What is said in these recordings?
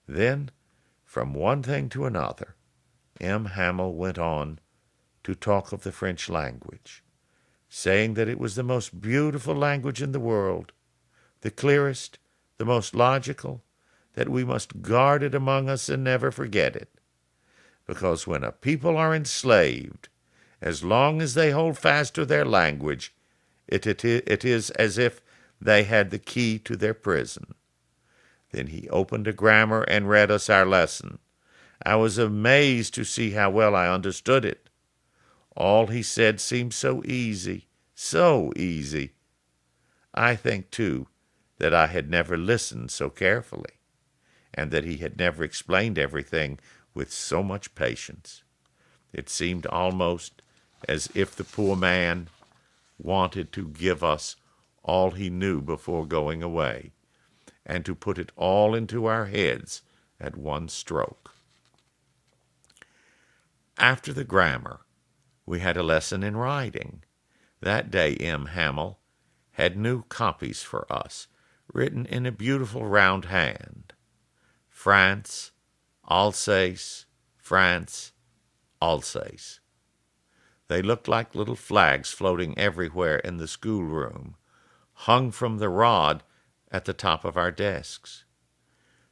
Then, from one thing to another, M. Hamel went on to talk of the French language, saying that it was the most beautiful language in the world, the clearest, the most logical, that we must guard it among us and never forget it. Because when a people are enslaved, as long as they hold fast to their language, it is as if they had the key to their prison. Then he opened a grammar and read us our lesson. I was amazed to see how well I understood it. All he said seemed so easy, so easy. I think, too, that I had never listened so carefully, and that he had never explained everything with so much patience. It seemed almost as if the poor man wanted to give us all he knew before going away, and to put it all into our heads at one stroke. After the grammar, we had a lesson in writing. That day M. Hamel had new copies for us, written in a beautiful round hand. France, Alsace, France, Alsace. They looked like little flags floating everywhere in the schoolroom, hung from the rod at the top of our desks.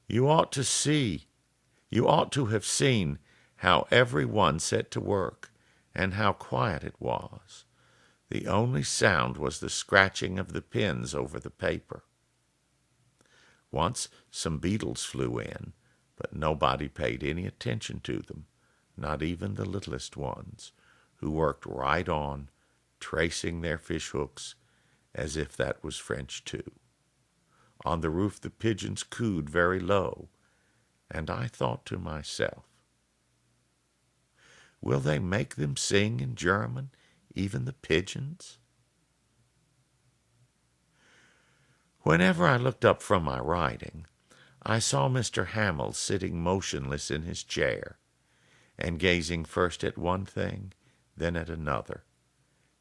You ought to have seen how every one set to work, and how quiet it was. The only sound was the scratching of the pens over the paper. Once some beetles flew in, but nobody paid any attention to them, not even the littlest ones, who worked right on, tracing their fish hooks as if that was French too. On the roof the pigeons cooed very low, and I thought to myself, will they make them sing in German, even the pigeons? Whenever I looked up from my writing, I saw Mr. Hamel sitting motionless in his chair, and gazing first at one thing, then at another,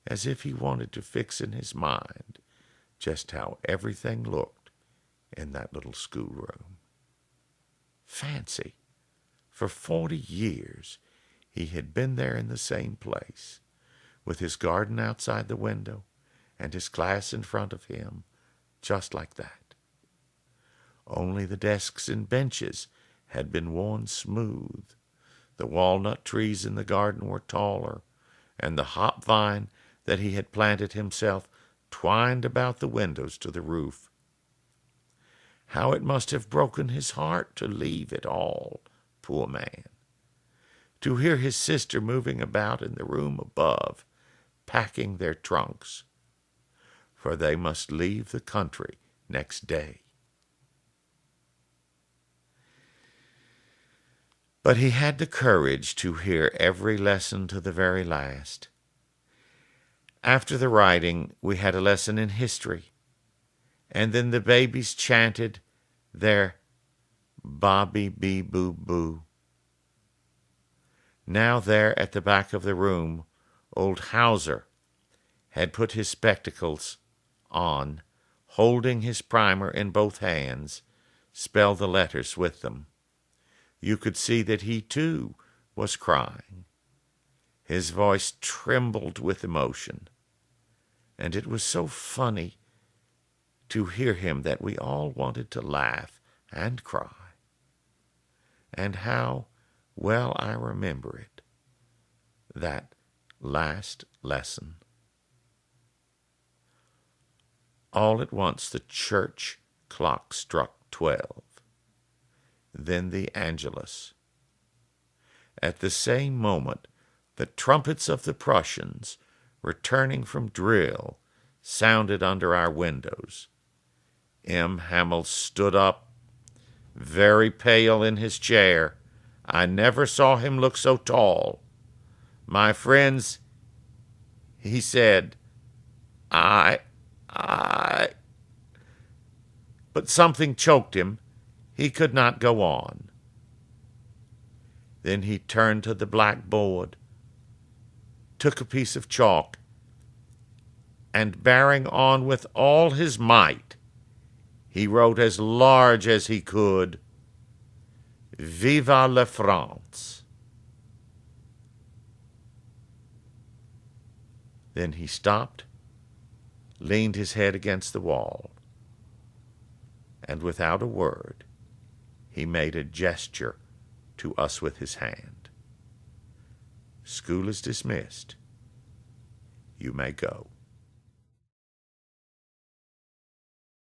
as if he wanted to fix in his mind just how everything looked in that little schoolroom. Fancy, for 40 years he had been there in the same place, with his garden outside the window and his class in front of him, just like that. Only the desks and benches had been worn smooth. The walnut trees in the garden were taller, and the hop vine that he had planted himself twined about the windows to the roof. How it must have broken his heart to leave it all, poor man. To hear his sister moving about in the room above, packing their trunks, for they must leave the country next day. But he had the courage to hear every lesson to the very last. After the writing, we had a lesson in history, and then the babies chanted their Bobby Bee Boo Boo. Now there at the back of the room, old Hauser had put his spectacles on, holding his primer in both hands, spelled the letters with them. You could see that he, too, was crying. His voice trembled with emotion, and it was so funny to hear him that we all wanted to laugh and cry. And how well I remember it, that last lesson. All at once the church clock struck 12. Then the Angelus. At the same moment, the trumpets of the Prussians, returning from drill, sounded under our windows. M. Hamel stood up, very pale in his chair. I never saw him look so tall. My friends, he said, I... But something choked him. He could not go on. Then he turned to the blackboard, took a piece of chalk, and bearing on with all his might, he wrote as large as he could, Viva la France. Then he stopped, leaned his head against the wall, and without a word, he made a gesture to us with his hand. School is dismissed. You may go.